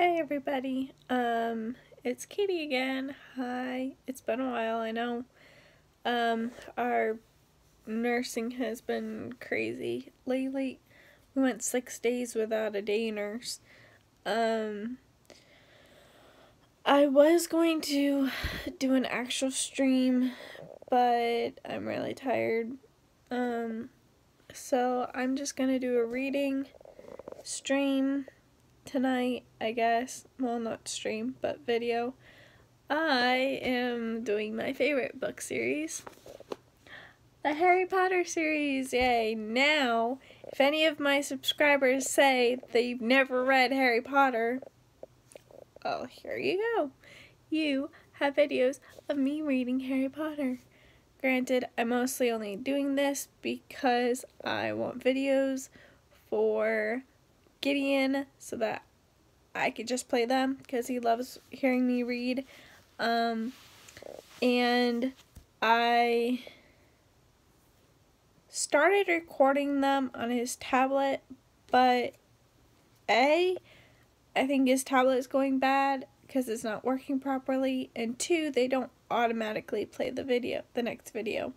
Hey everybody, it's Katie again. Hi, it's been a while, I know. Our nursing has been crazy lately. We went 6 days without a day nurse. I was going to do an actual stream, but I'm really tired. So I'm just gonna do a reading stream tonight, I guess. Well, not stream, but video. I am doing my favorite book series, the Harry Potter series. Yay! Now, if any of my subscribers say they've never read Harry Potter, well, here you go. You have videos of me reading Harry Potter. Granted, I'm mostly only doing this because I want videos for Gideon so that I could just play them because he loves hearing me read. And I started recording them on his tablet, but I think his tablet is going bad because it's not working properly, and 2, they don't automatically play the next video,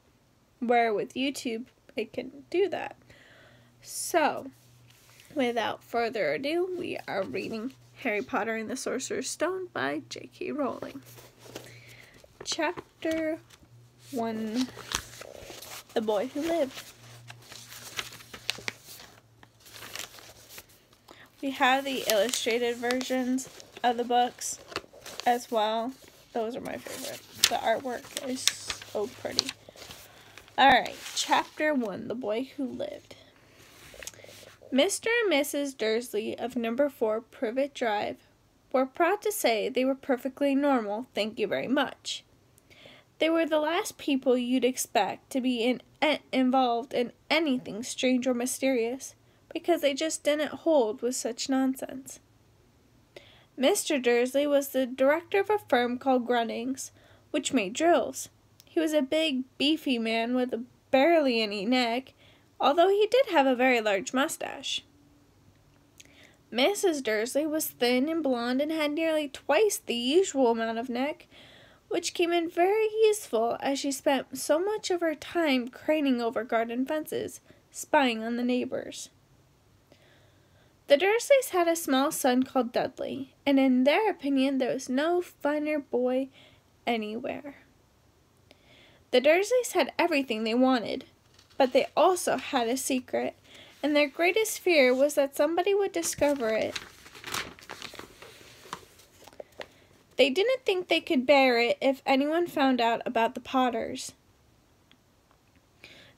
where with YouTube, it can do that. So, without further ado, we are reading Harry Potter and the Sorcerer's Stone by J.K. Rowling. Chapter 1, The Boy Who Lived. We have the illustrated versions of the books as well. Those are my favorite. The artwork is so pretty. Alright, Chapter 1, The Boy Who Lived. Mr. and Mrs. Dursley of number 4 Privet Drive were proud to say they were perfectly normal, thank you very much. They were the last people you'd expect to be involved in anything strange or mysterious, because they just didn't hold with such nonsense. Mr. Dursley was the director of a firm called Grunnings, which made drills. He was a big, beefy man with barely any neck, although he did have a very large mustache. Mrs. Dursley was thin and blonde and had nearly twice the usual amount of neck, which came in very useful as she spent so much of her time craning over garden fences, spying on the neighbors. The Dursleys had a small son called Dudley, and in their opinion there was no finer boy anywhere. The Dursleys had everything they wanted, but they also had a secret, and their greatest fear was that somebody would discover it. They didn't think they could bear it if anyone found out about the Potters.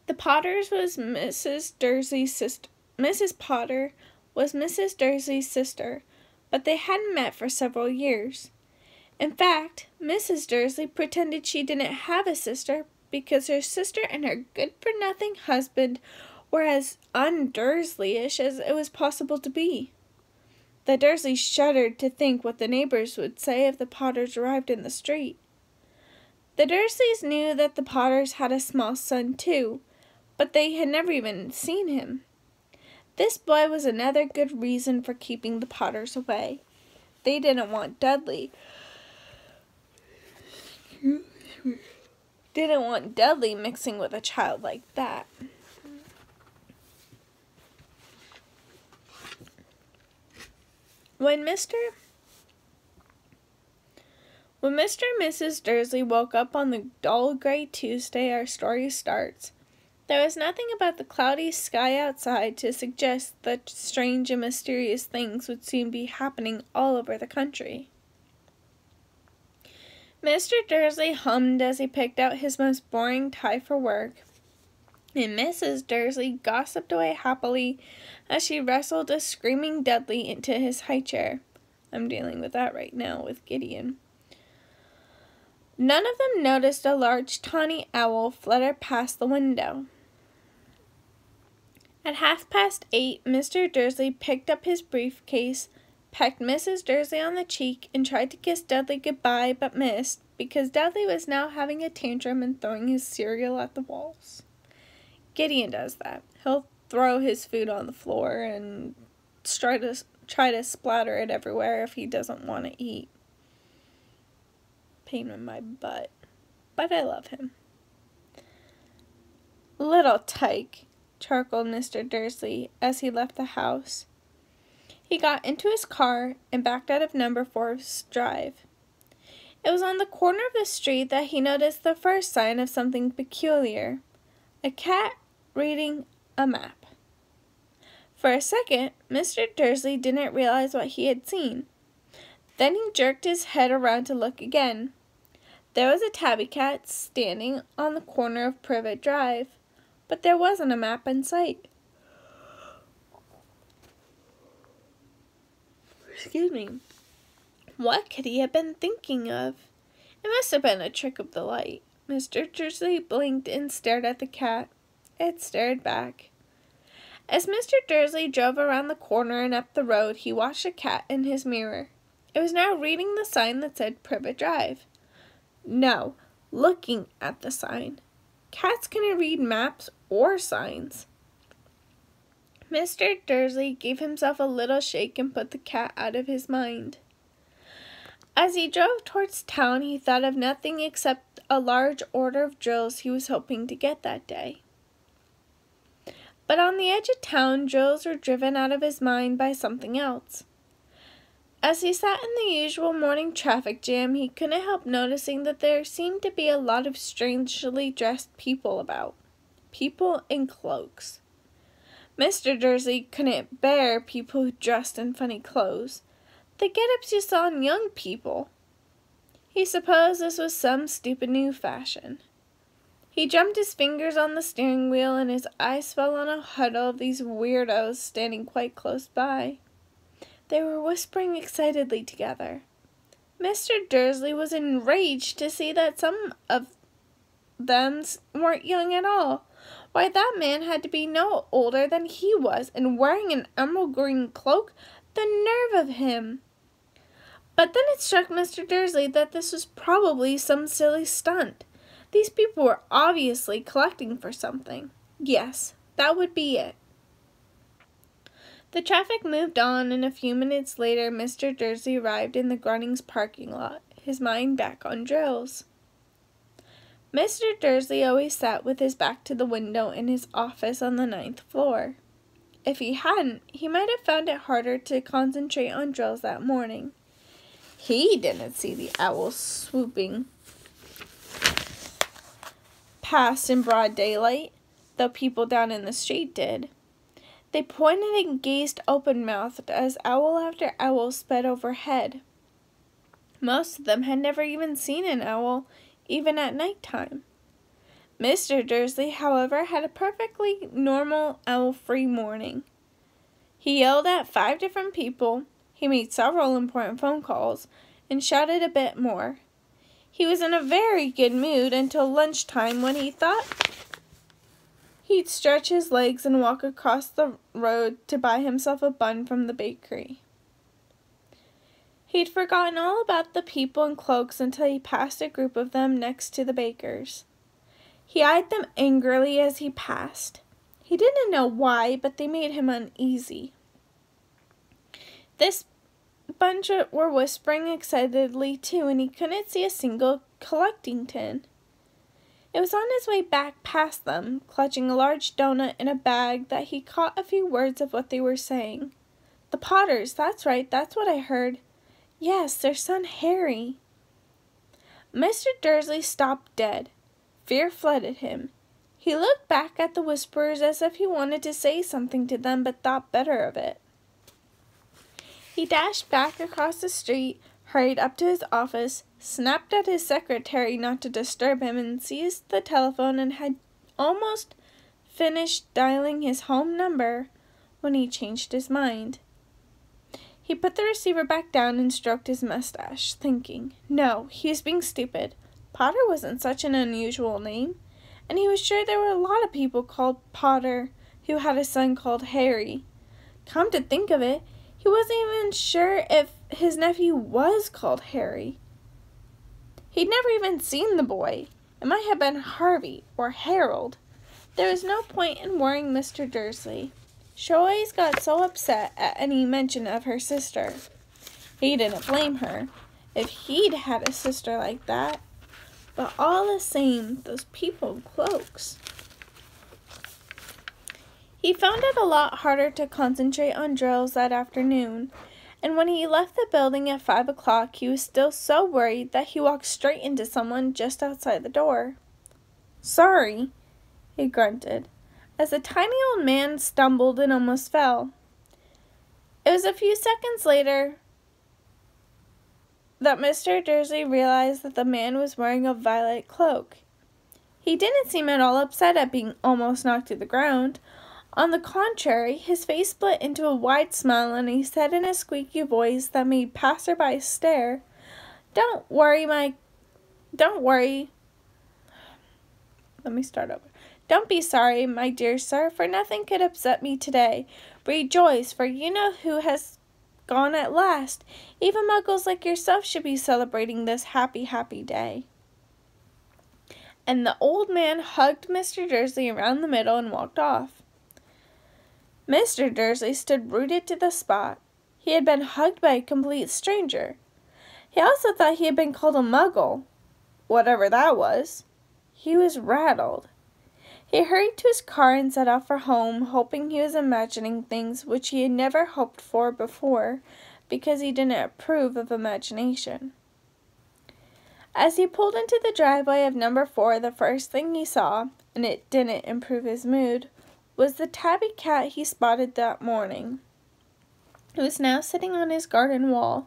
The Potters was Mrs. Dursley's sister. Mrs. Potter was Mrs. Dursley's sister, but they hadn't met for several years. In fact, Mrs. Dursley pretended she didn't have a sister because her sister and her good-for-nothing husband were as un-Dursleyish as it was possible to be. The Dursleys shuddered to think what the neighbors would say if the Potters arrived in the street. The Dursleys knew that the Potters had a small son too, but they had never even seen him. This boy was another good reason for keeping the Potters away. They didn't want Dudley mixing with a child like that. When Mr. and Mrs. Dursley woke up on the dull gray Tuesday our story starts, there was nothing about the cloudy sky outside to suggest that strange and mysterious things would soon be happening all over the country. Mr. Dursley hummed as he picked out his most boring tie for work, and Mrs. Dursley gossiped away happily as she wrestled a screaming Dudley into his high chair. I'm dealing with that right now with Gideon. None of them noticed a large tawny owl flutter past the window. At 8:30, Mr. Dursley picked up his briefcase, pecked Mrs. Dursley on the cheek, and tried to kiss Dudley goodbye, but missed, because Dudley was now having a tantrum and throwing his cereal at the walls. Gideon does that. He'll throw his food on the floor and try try to splatter it everywhere if he doesn't want to eat. Pain in my butt. But I love him. Little tyke, chuckled Mr. Dursley as he left the house. He got into his car and backed out of No. 4's drive. It was on the corner of the street that he noticed the first sign of something peculiar. A cat reading a map. For a second, Mr. Dursley didn't realize what he had seen. Then he jerked his head around to look again. There was a tabby cat standing on the corner of Privet Drive, but there wasn't a map in sight. Excuse me. What could he have been thinking of? It must have been a trick of the light. Mr. Dursley blinked and stared at the cat. It stared back. As Mr. Dursley drove around the corner and up the road, he watched the cat in his mirror. It was now reading the sign that said Privet Drive. No, looking at the sign. Cats can read maps or signs. Mr. Dursley gave himself a little shake and put the cat out of his mind. As he drove towards town, he thought of nothing except a large order of drills he was hoping to get that day. But on the edge of town, drills were driven out of his mind by something else. As he sat in the usual morning traffic jam, he couldn't help noticing that there seemed to be a lot of strangely dressed people about. People in cloaks. Mr. Dursley couldn't bear people who dressed in funny clothes. The get-ups you saw in young people. He supposed this was some stupid new fashion. He drummed his fingers on the steering wheel and his eyes fell on a huddle of these weirdos standing quite close by. They were whispering excitedly together. Mr. Dursley was enraged to see that some of them weren't young at all. Why, that man had to be no older than he was, and wearing an emerald green cloak, the nerve of him! But then it struck Mr. Dursley that this was probably some silly stunt. These people were obviously collecting for something. Yes, that would be it. The traffic moved on, and a few minutes later Mr. Dursley arrived in the Grunnings parking lot, his mind back on drills. Mr. Dursley always sat with his back to the window in his office on the 9th floor. If he hadn't, he might have found it harder to concentrate on drills that morning. He didn't see the owls swooping past in broad daylight, though people down in the street did. They pointed and gazed open-mouthed as owl after owl sped overhead. Most of them had never even seen an owl, even at night time. Mr. Dursley, however, had a perfectly normal owl-free morning. He yelled at 5 different people, he made several important phone calls, and shouted a bit more. He was in a very good mood until lunchtime, when he thought he'd stretch his legs and walk across the road to buy himself a bun from the bakery. He'd forgotten all about the people in cloaks until he passed a group of them next to the baker's. He eyed them angrily as he passed. He didn't know why, but they made him uneasy. This bunch were whispering excitedly too, and he couldn't see a single collecting tin. It was on his way back past them, clutching a large donut in a bag, that he caught a few words of what they were saying. The Potters, that's right, that's what I heard. Yes, their son Harry. Mr. Dursley stopped dead. Fear flooded him. He looked back at the whisperers as if he wanted to say something to them, but thought better of it. He dashed back across the street, hurried up to his office, snapped at his secretary not to disturb him, and seized the telephone and had almost finished dialing his home number when he changed his mind. He put the receiver back down and stroked his mustache, thinking, no, he was being stupid. Potter wasn't such an unusual name, and he was sure there were a lot of people called Potter who had a son called Harry. Come to think of it, he wasn't even sure if his nephew was called Harry. He'd never even seen the boy. It might have been Harvey or Harold. There was no point in worrying Mr. Dursley. She always got so upset at any mention of her sister. He didn't blame her if he'd had a sister like that. But all the same, those people in cloaks. He found it a lot harder to concentrate on drills that afternoon, and when he left the building at 5 o'clock, he was still so worried that he walked straight into someone just outside the door. "Sorry," he grunted, as the tiny old man stumbled and almost fell. It was a few seconds later that Mr. Dursley realized that the man was wearing a violet cloak. He didn't seem at all upset at being almost knocked to the ground. On the contrary, his face split into a wide smile, and he said in a squeaky voice that made passersby stare, Don't worry. Don't be sorry, my dear sir, for nothing could upset me today. Rejoice, for you know who has gone at last. Even muggles like yourself should be celebrating this happy, happy day." And the old man hugged Mr. Dursley around the middle and walked off. Mr. Dursley stood rooted to the spot. He had been hugged by a complete stranger. He also thought he had been called a muggle, whatever that was. He was rattled. He hurried to his car and set off for home, hoping he was imagining things which he had never hoped for before, because he didn't approve of imagination. As he pulled into the driveway of number 4, the first thing he saw, and it didn't improve his mood, was the tabby cat he spotted that morning. It was now sitting on his garden wall.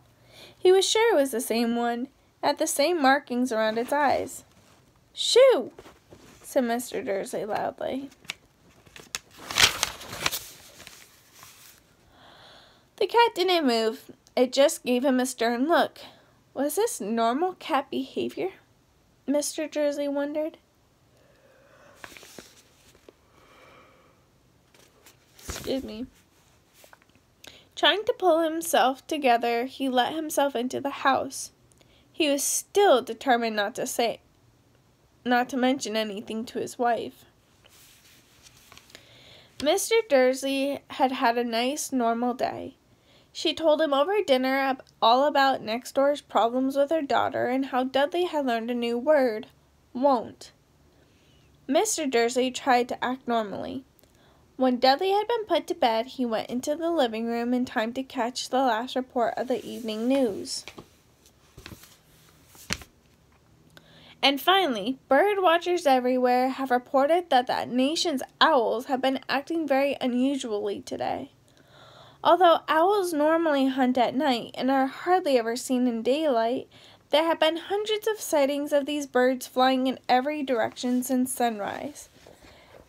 He was sure it was the same one. It had the same markings around its eyes. "Shoo!" said Mr. Dursley loudly. The cat didn't move. It just gave him a stern look. Was this normal cat behavior? Mr. Dursley wondered. Excuse me. Trying to pull himself together, he let himself into the house. He was still determined not to mention anything to his wife. Mr. Dursley had had a nice, normal day. She told him over dinner all about next door's problems with her daughter and how Dudley had learned a new word, won't. Mr. Dursley tried to act normally. When Dudley had been put to bed, he went into the living room in time to catch the last report of the evening news. And finally, bird watchers everywhere have reported that the nation's owls have been acting very unusually today. Although owls normally hunt at night and are hardly ever seen in daylight, there have been hundreds of sightings of these birds flying in every direction since sunrise.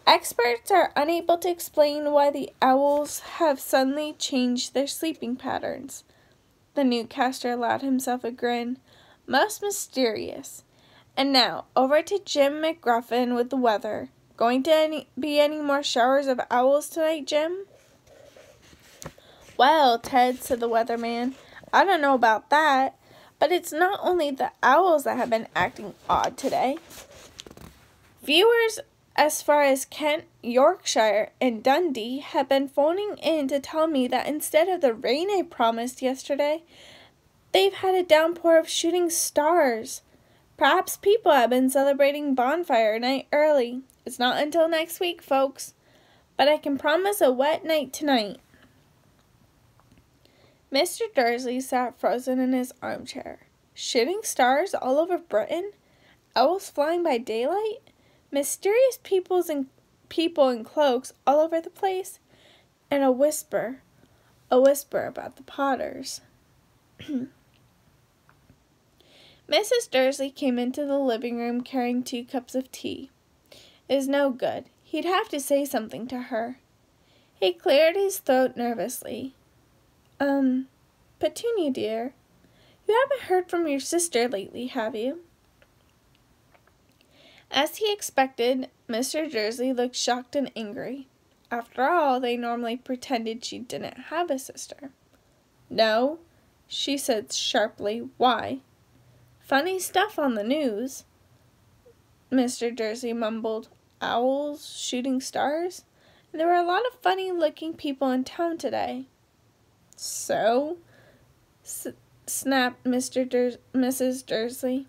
Experts are unable to explain why the owls have suddenly changed their sleeping patterns. The newscaster allowed himself a grin. Most mysterious. And now, over to Jim McGruffin with the weather. Going to be any more showers of owls tonight, Jim? "Well, Ted," said the weatherman, "I don't know about that, but it's not only the owls that have been acting odd today. Viewers as far as Kent, Yorkshire, and Dundee have been phoning in to tell me that instead of the rain I promised yesterday, they've had a downpour of shooting stars. Perhaps people have been celebrating bonfire night early. It's not until next week, folks, but I can promise a wet night tonight." Mr. Dursley sat frozen in his armchair. Shooting stars all over Britain? Owls flying by daylight? Mysterious people in cloaks all over the place? And a whisper about the Potters. Mrs. Dursley came into the living room carrying 2 cups of tea. It was no good. He'd have to say something to her. He cleared his throat nervously. Petunia, dear, you haven't heard from your sister lately, have you?" As he expected, Mr. Dursley looked shocked and angry. After all, they normally pretended she didn't have a sister. "No," she said sharply. "Why?" "Funny stuff on the news." Mr. Dursley mumbled. "Owls shooting stars?" There were a lot of funny-looking people in town today. So? Snapped Mrs. Dursley.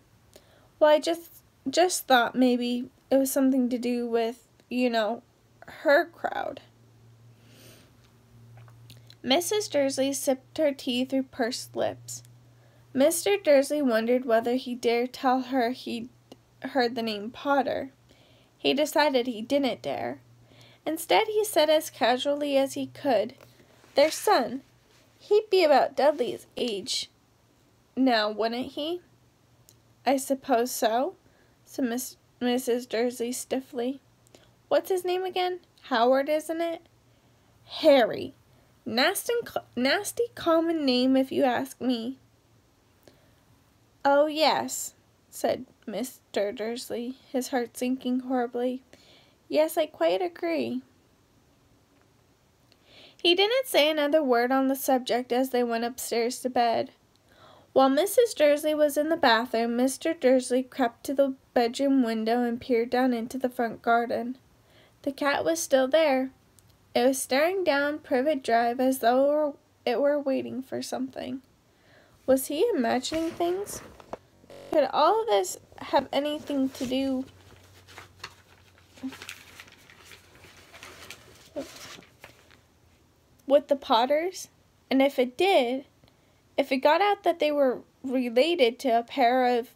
Well, I just thought maybe it was something to do with, her crowd. Mrs. Dursley sipped her tea through pursed lips. Mr. Dursley wondered whether he dared tell her he'd heard the name Potter. He decided he didn't dare. Instead, he said as casually as he could, "Their son. He'd be about Dudley's age now, wouldn't he?" "I suppose so," said Mrs. Dursley stiffly. "What's his name again? Howard, isn't it?" "Harry. Nasty common name if you ask me." "Oh, yes," said Mr. Dursley, his heart sinking horribly. "Yes, I quite agree." He didn't say another word on the subject as they went upstairs to bed. While Mrs. Dursley was in the bathroom, Mr. Dursley crept to the bedroom window and peered down into the front garden. The cat was still there. It was staring down Privet Drive as though it were waiting for something. Was he imagining things? Could all of this have anything to do with the Potters? And if it did, if it got out that they were related to a pair of...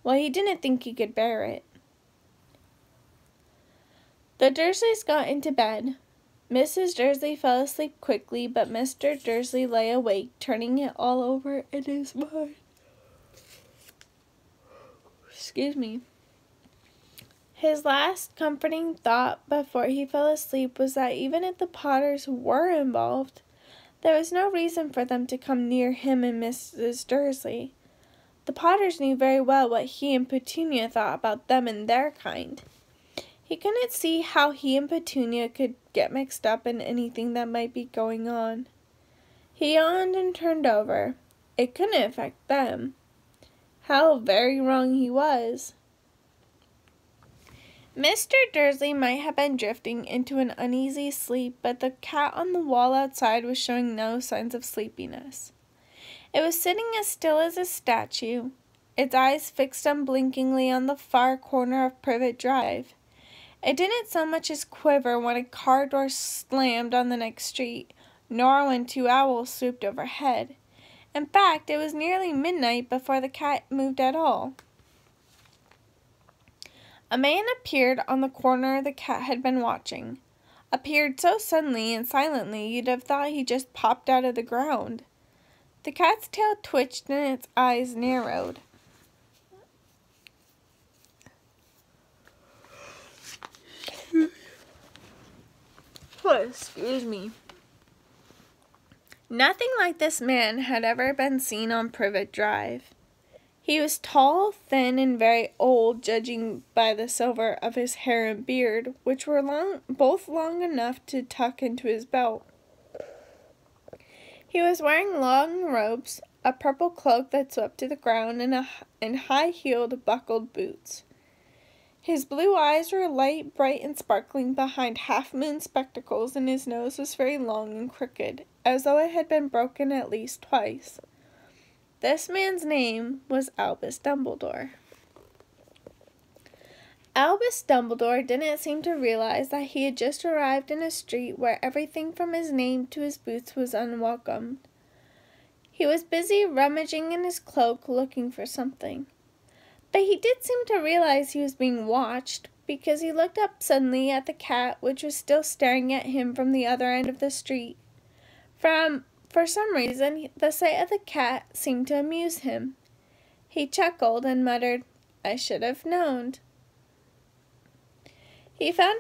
Well, he didn't think he could bear it. The Dursleys got into bed. Mrs. Dursley fell asleep quickly, but Mr. Dursley lay awake, turning it all over in his mind. Excuse me. His last comforting thought before he fell asleep was that even if the Potters were involved, there was no reason for them to come near him and Mrs. Dursley. The Potters knew very well what he and Petunia thought about them and their kind. He couldn't see how he and Petunia could get mixed up in anything that might be going on. He yawned and turned over. It couldn't affect them. How very wrong he was. Mr. Dursley might have been drifting into an uneasy sleep, but the cat on the wall outside was showing no signs of sleepiness. It was sitting as still as a statue, its eyes fixed unblinkingly on the far corner of Privet Drive. It didn't so much as quiver when a car door slammed on the next street, nor when two owls swooped overhead. In fact, it was nearly midnight before the cat moved at all. A man appeared on the corner the cat had been watching. Appeared so suddenly and silently you'd have thought he just popped out of the ground. The cat's tail twitched and its eyes narrowed. Excuse me. Nothing like this man had ever been seen on Privet Drive. He was tall, thin, and very old, judging by the silver of his hair and beard, which were both long enough to tuck into his belt. He was wearing long robes, a purple cloak that swept to the ground, and high-heeled, buckled boots. His blue eyes were light, bright, and sparkling behind half-moon spectacles, and his nose was very long and crooked, as though it had been broken at least twice. This man's name was Albus Dumbledore. Albus Dumbledore didn't seem to realize that he had just arrived in a street where everything from his name to his boots was unwelcome. He was busy rummaging in his cloak looking for something. But he did seem to realize he was being watched, because he looked up suddenly at the cat, which was still staring at him from the other end of the street. For some reason, the sight of the cat seemed to amuse him. He chuckled and muttered, "I should have known." He found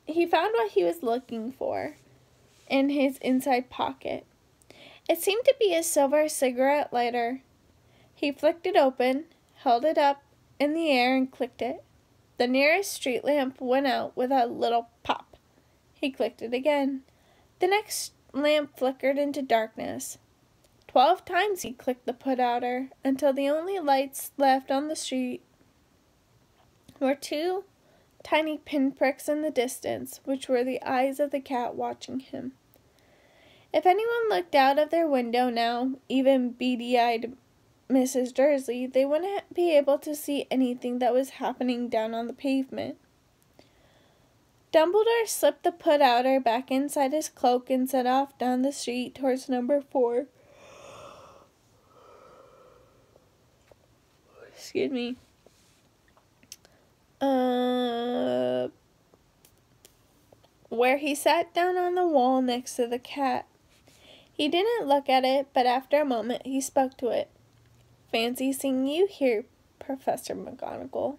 what he was looking for in his inside pocket. It seemed to be a silver cigarette lighter. He flicked it open, held it up in the air, and clicked it. The nearest street lamp went out with a little pop. He clicked it again. The next lamp flickered into darkness. 12 times he clicked the put-outer, until the only lights left on the street were two tiny pinpricks in the distance, which were the eyes of the cat watching him. If anyone looked out of their window now, even beady-eyed Mrs. Dursley, they wouldn't be able to see anything that was happening down on the pavement. Dumbledore slipped the put-outer back inside his cloak and set off down the street towards number 4. Excuse me. Where he sat down on the wall next to the cat. He didn't look at it, but after a moment he spoke to it. "Fancy seeing you here, Professor McGonagall."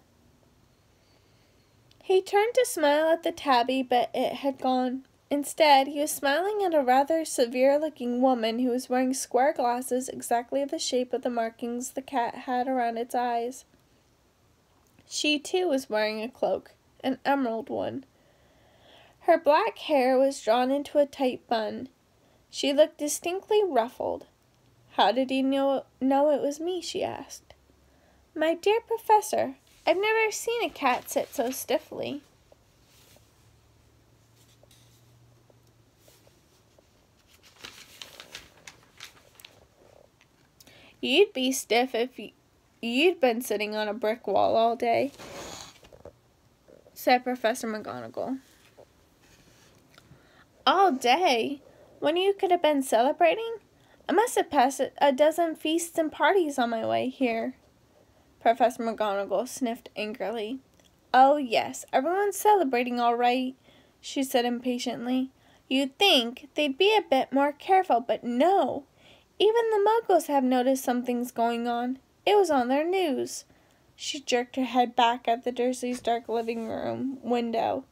He turned to smile at the tabby, but it had gone. Instead, he was smiling at a rather severe-looking woman who was wearing square glasses exactly the shape of the markings the cat had around its eyes. She, too, was wearing a cloak, an emerald one. Her black hair was drawn into a tight bun. She looked distinctly ruffled. "How did he know it was me?" she asked. "My dear Professor, I've never seen a cat sit so stiffly." "You'd be stiff if you'd been sitting on a brick wall all day," said Professor McGonagall. "All day? When you could have been celebrating? I must have passed a dozen feasts and parties on my way here." Professor McGonagall sniffed angrily. "Oh, yes, everyone's celebrating all right," she said impatiently. "You'd think they'd be a bit more careful, but no. Even the Muggles have noticed something's going on. It was on their news." She jerked her head back at the Dursleys' dark living room window.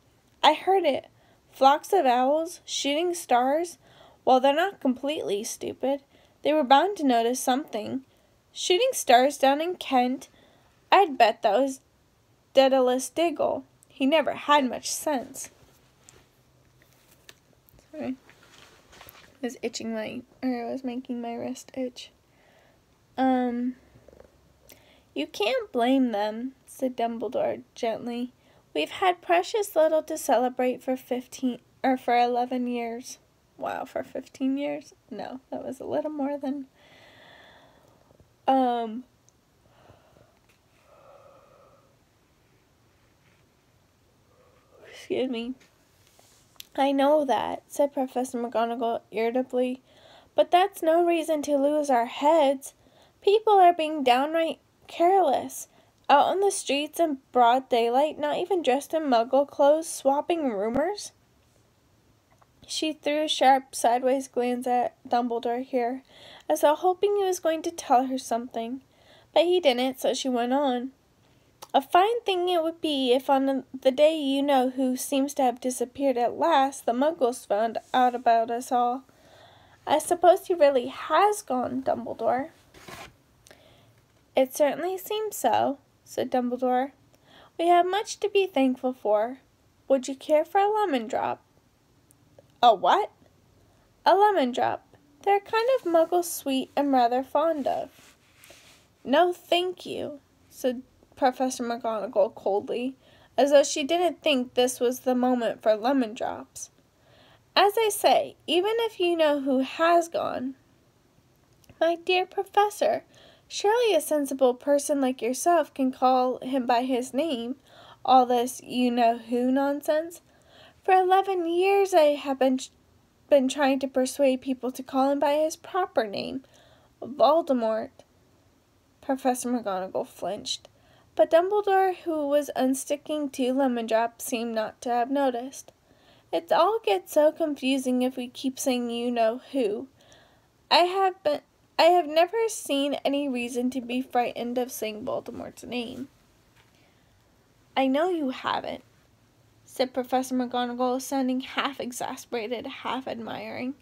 "I heard it. Flocks of owls, shooting stars. Well, they're not completely stupid. They were bound to notice something. Shooting stars down in Kent. I'd bet that was Daedalus Diggle. He never had much sense." Sorry. I was making my wrist itch. "You can't blame them," said Dumbledore gently. "We've had precious little to celebrate for 11 years. Wow, for 15 years? No, that was a little more than... Excuse me. "I know that," said Professor McGonagall irritably, "but that's no reason to lose our heads. People are being downright careless, out on the streets in broad daylight, not even dressed in Muggle clothes, swapping rumors." She threw a sharp, sideways glance at Dumbledore here, as though hoping he was going to tell her something. But he didn't, so she went on. "A fine thing it would be if on the day you-know-who seems to have disappeared at last, the Muggles found out about us all. I suppose he really has gone, Dumbledore." "It certainly seems so," said Dumbledore. "We have much to be thankful for. Would you care for a lemon drop?" "A what?" "A lemon drop. They're a kind of Muggle sweet I'm rather fond of." "No, thank you," said Professor McGonagall coldly, as though she didn't think this was the moment for lemon drops. "As I say, even if you-know-who has gone—" "My dear Professor, surely a sensible person like yourself can call him by his name, all this you-know-who nonsense. For 11 years I have been trying to persuade people to call him by his proper name, Voldemort." Professor McGonagall flinched, but Dumbledore, who was unsticking 2 lemon drops, seemed not to have noticed. "It all gets so confusing if we keep saying you-know-who. I have never seen any reason to be frightened of saying Voldemort's name." "I know you haven't," said Professor McGonagall, sounding half exasperated, half admiring.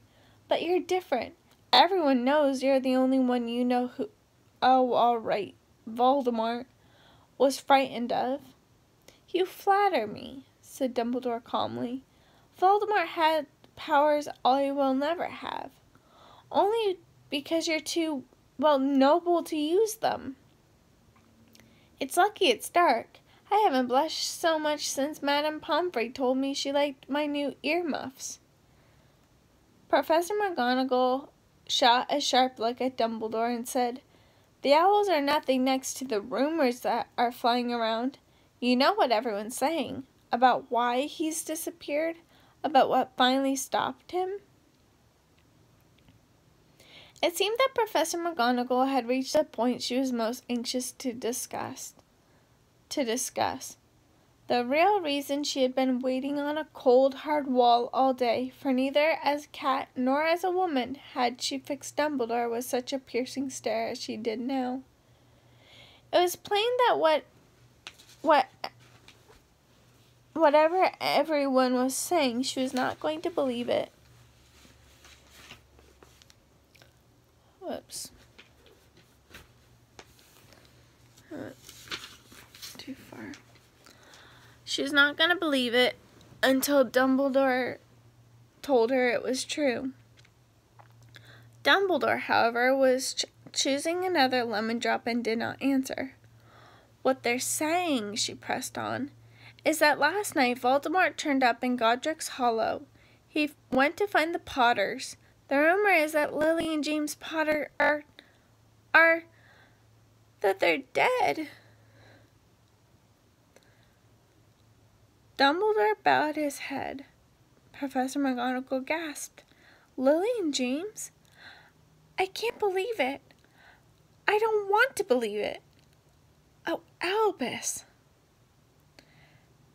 "But you're different. Everyone knows you're the only one you know who... Oh, all right, Voldemort was frightened of." "You flatter me," said Dumbledore calmly. "Voldemort had powers I will never have. Only because you're too, noble to use them. It's lucky it's dark. I haven't blushed so much since Madame Pomfrey told me she liked my new earmuffs." Professor McGonagall shot a sharp look at Dumbledore and said, "The owls are nothing next to the rumors that are flying around. You know what everyone's saying, about why he's disappeared, about what finally stopped him?" It seemed that Professor McGonagall had reached the point she was most anxious to discuss. The real reason she had been waiting on a cold, hard wall all day, for neither as a cat nor as a woman had she fixed Dumbledore with such a piercing stare as she did now. It was plain that whatever everyone was saying, she was not going to believe it. Whoops. Too far. She was not going to believe it until Dumbledore told her it was true. Dumbledore, however, was choosing another lemon drop and did not answer. "What they're saying," she pressed on, "is that last night Voldemort turned up in Godric's Hollow. He went to find the Potters. The rumor is that Lily and James Potter are that they're dead." Dumbledore bowed his head. Professor McGonagall gasped. "Lily and James? I can't believe it. I don't want to believe it. Oh, Albus."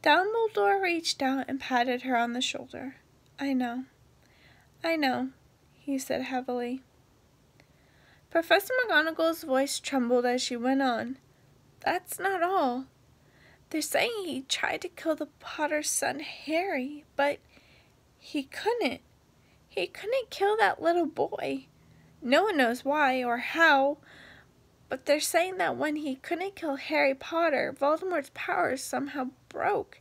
Dumbledore reached out and patted her on the shoulder. I know, he said heavily. Professor McGonagall's voice trembled as she went on. "That's not all. They're saying he tried to kill the Potter's son, Harry, but he couldn't. He couldn't kill that little boy. No one knows why or how, but they're saying that when he couldn't kill Harry Potter, Voldemort's powers somehow broke,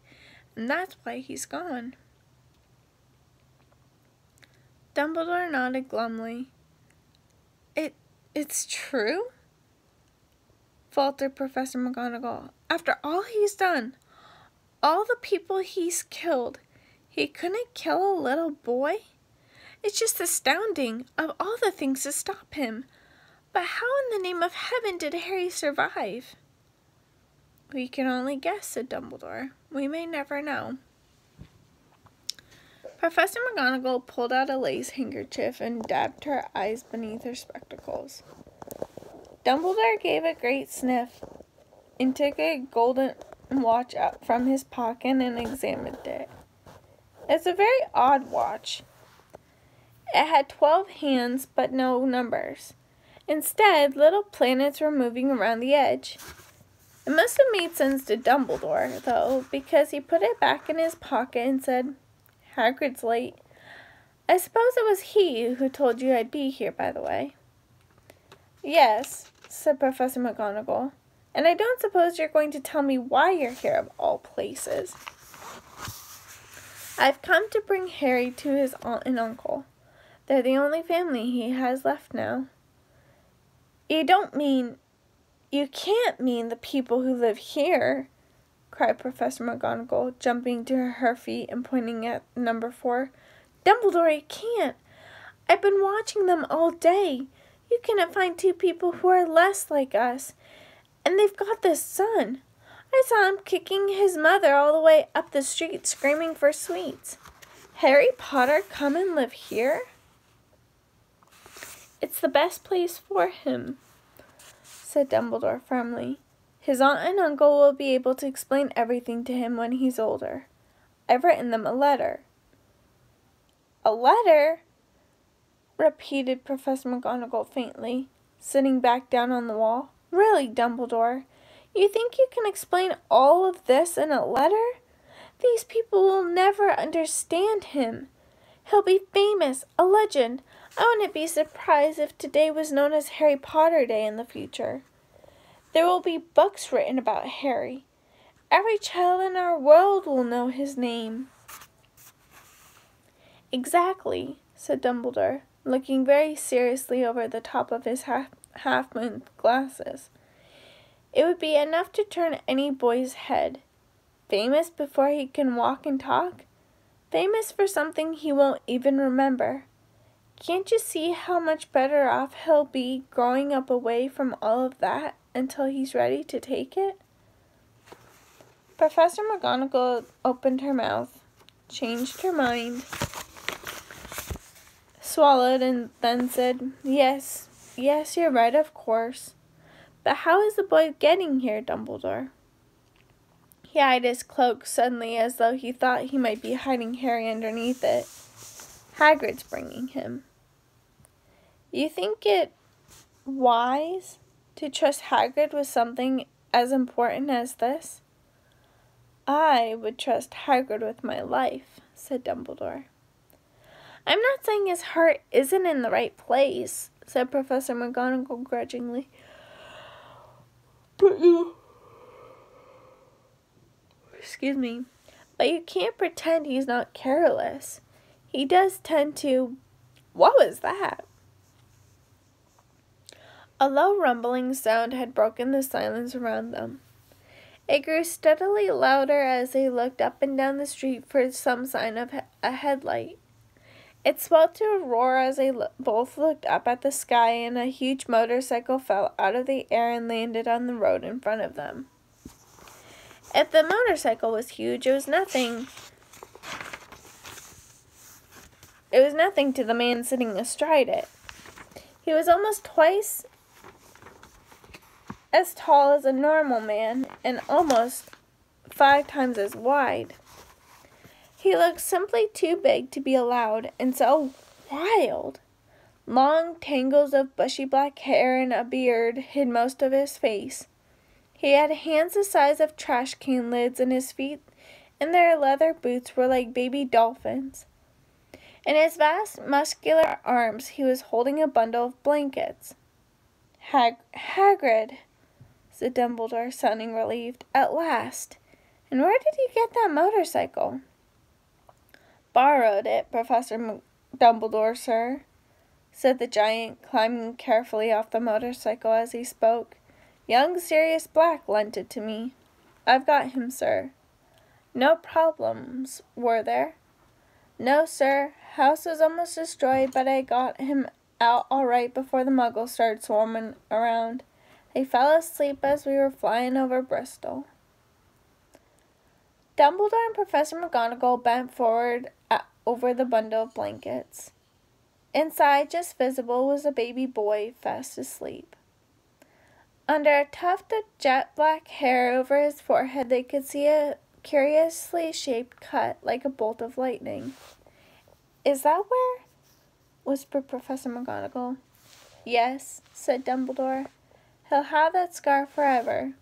and that's why he's gone." Dumbledore nodded glumly. It's true?" faltered Professor McGonagall. "After all he's done, all the people he's killed, he couldn't kill a little boy? It's just astounding, of all the things to stop him. But how in the name of heaven did Harry survive?" "We can only guess," said Dumbledore. "We may never know." Professor McGonagall pulled out a lace handkerchief and dabbed her eyes beneath her spectacles. Dumbledore gave a great sniff and took a golden watch out from his pocket and examined it. It's a very odd watch. It had 12 hands but no numbers. Instead, little planets were moving around the edge. It must have made sense to Dumbledore, though, because he put it back in his pocket and said, "Hagrid's late. I suppose it was he who told you I'd be here, by the way." "Yes," said Professor McGonagall, "and I don't suppose you're going to tell me why you're here of all places." "I've come to bring Harry to his aunt and uncle. They're the only family he has left now." You can't mean the people who live here," cried Professor McGonagall, jumping to her feet and pointing at number 4. "Dumbledore, you can't. I've been watching them all day. You cannot find two people who are less like us. And they've got this son. I saw him kicking his mother all the way up the street, screaming for sweets. Harry Potter come and live here? It's the best place for him," said Dumbledore firmly. "His aunt and uncle will be able to explain everything to him when he's older. I've written them a letter." "A letter?" repeated Professor McGonagall faintly, sitting back down on the wall. "Really, Dumbledore, you think you can explain all of this in a letter? These people will never understand him. He'll be famous, a legend. I wouldn't be surprised if today was known as Harry Potter Day in the future. There will be books written about Harry. Every child in our world will know his name." "Exactly," said Dumbledore, looking very seriously over the top of his half-moon glasses. "It would be enough to turn any boy's head. Famous before he can walk and talk? Famous for something he won't even remember. Can't you see how much better off he'll be growing up away from all of that until he's ready to take it? Professor McGonagall opened her mouth, changed her mind, swallowed, and then said, Yes, you're right, of course. But how is the boy getting here, Dumbledore? He eyed his cloak suddenly as though he thought he might be hiding Harry underneath it. Hagrid's bringing him. You think it wise to trust Hagrid with something as important as this? I would trust Hagrid with my life, said Dumbledore. I'm not saying his heart isn't in the right place, said Professor McGonagall grudgingly. But you can't pretend he's not careless. He does tend to... What was that? A low rumbling sound had broken the silence around them. It grew steadily louder as they looked up and down the street for some sign of a headlight. It swelled to a roar as they both looked up at the sky, and a huge motorcycle fell out of the air and landed on the road in front of them. If the motorcycle was huge, it was nothing to the man sitting astride it. He was almost twice as tall as a normal man and almost 5 times as wide. He looked simply too big to be allowed, and so wild. Long tangles of bushy black hair and a beard hid most of his face. He had hands the size of trash can lids, and his feet in their leather boots were like baby dolphins. In his vast, muscular arms he was holding a bundle of blankets. Hagrid, said Dumbledore, sounding relieved. At last. And where did he get that motorcycle? Borrowed it, Professor Dumbledore, sir, said the giant, climbing carefully off the motorcycle as he spoke. Young Sirius Black lent it to me. I've got him, sir. No problems, were there? No, sir. House was almost destroyed, but I got him out all right before the Muggles started swarming around. They fell asleep as we were flying over Bristol. Dumbledore and Professor McGonagall bent forward over the bundle of blankets. Inside, just visible, was a baby boy fast asleep. Under a tuft of jet black hair over his forehead, they could see a curiously shaped cut like a bolt of lightning. Is that where? Whispered Professor McGonagall. Yes, said Dumbledore. He'll have that scar forever.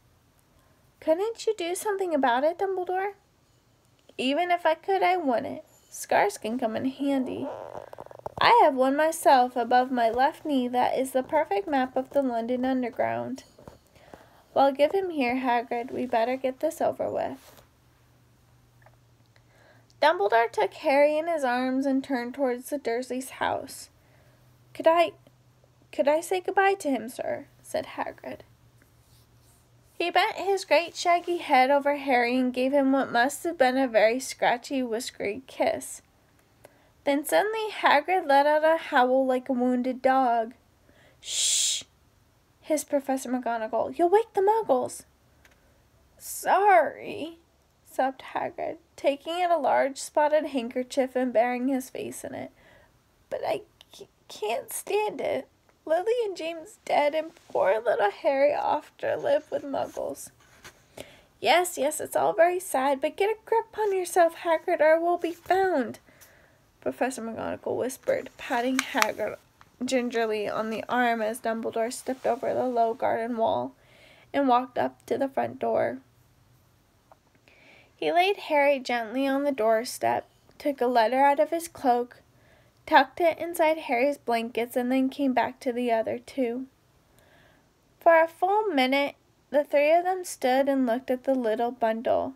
Couldn't you do something about it, Dumbledore? Even if I could, I wouldn't. Scars can come in handy. I have one myself above my left knee that is the perfect map of the London Underground. Well, give him here, Hagrid. We better get this over with. Dumbledore took Harry in his arms and turned towards the Dursleys' house. Could I say goodbye to him, sir? Said Hagrid. He bent his great shaggy head over Harry and gave him what must have been a very scratchy, whiskery kiss. Then suddenly Hagrid let out a howl like a wounded dog. Shh! Hissed Professor McGonagall. You'll wake the Muggles. Sorry, sobbed Hagrid, taking out a large spotted handkerchief and burying his face in it. But I can't stand it. Lily and James dead, and poor little Harry off to live with Muggles. Yes, it's all very sad, but get a grip on yourself, Hagrid, or we'll be found, Professor McGonagall whispered, patting Hagrid gingerly on the arm as Dumbledore stepped over the low garden wall and walked up to the front door. He laid Harry gently on the doorstep, took a letter out of his cloak, tucked it inside Harry's blankets, and then came back to the other two. For a full minute, the three of them stood and looked at the little bundle.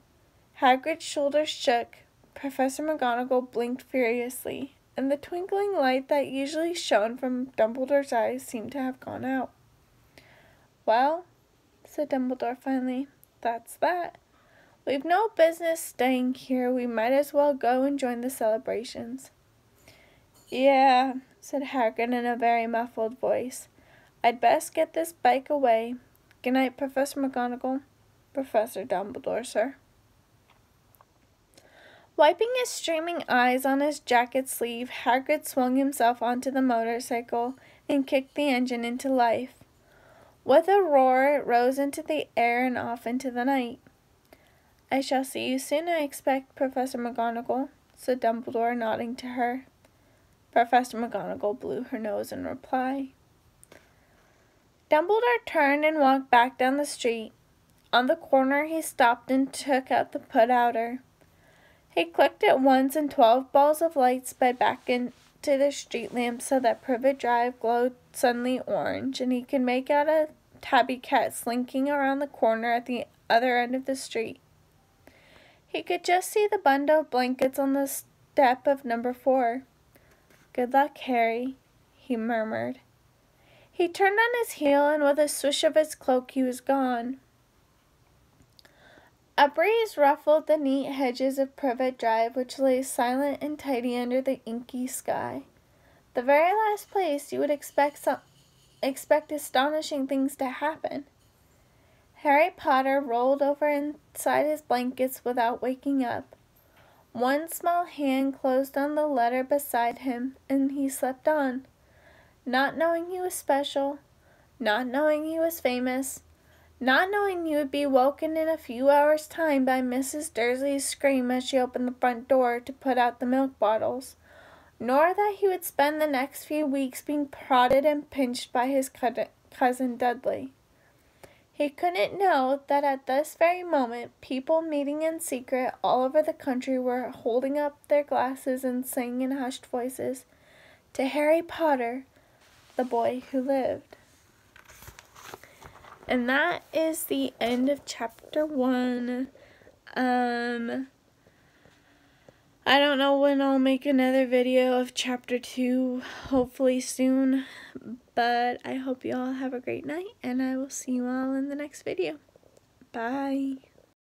Hagrid's shoulders shook, Professor McGonagall blinked furiously, and the twinkling light that usually shone from Dumbledore's eyes seemed to have gone out. Well, said Dumbledore finally, that's that. We've no business staying here. We might as well go and join the celebrations. Yeah, said Hagrid in a very muffled voice. I'd best get this bike away. Good night, Professor McGonagall. Professor Dumbledore, sir. Wiping his streaming eyes on his jacket sleeve, Hagrid swung himself onto the motorcycle and kicked the engine into life. With a roar, it rose into the air and off into the night. I shall see you soon, I expect, Professor McGonagall, said Dumbledore, nodding to her. Professor McGonagall blew her nose in reply. Dumbledore turned and walked back down the street. On the corner, he stopped and took out the put-outer. He clicked it once and 12 balls of light sped back into the street lamp so that Privet Drive glowed suddenly orange, and he could make out a tabby cat slinking around the corner at the other end of the street. He could just see the bundle of blankets on the step of number 4. Good luck, Harry, he murmured. He turned on his heel, and with a swish of his cloak he was gone. A breeze ruffled the neat hedges of Privet Drive, which lay silent and tidy under the inky sky. The very last place you would expect astonishing things to happen. Harry Potter rolled over inside his blankets without waking up. One small hand closed on the letter beside him, and he slept on, not knowing he was special, not knowing he was famous, not knowing he would be woken in a few hours' time by Mrs. Dursley's scream as she opened the front door to put out the milk bottles, nor that he would spend the next few weeks being prodded and pinched by his cousin Dudley. He couldn't know that at this very moment people meeting in secret all over the country were holding up their glasses and saying in hushed voices, "To Harry Potter, the boy who lived." And that is the end of chapter 1. I don't know when I'll make another video of chapter 2, hopefully soon, but I hope you all have a great night, and I will see you all in the next video. Bye.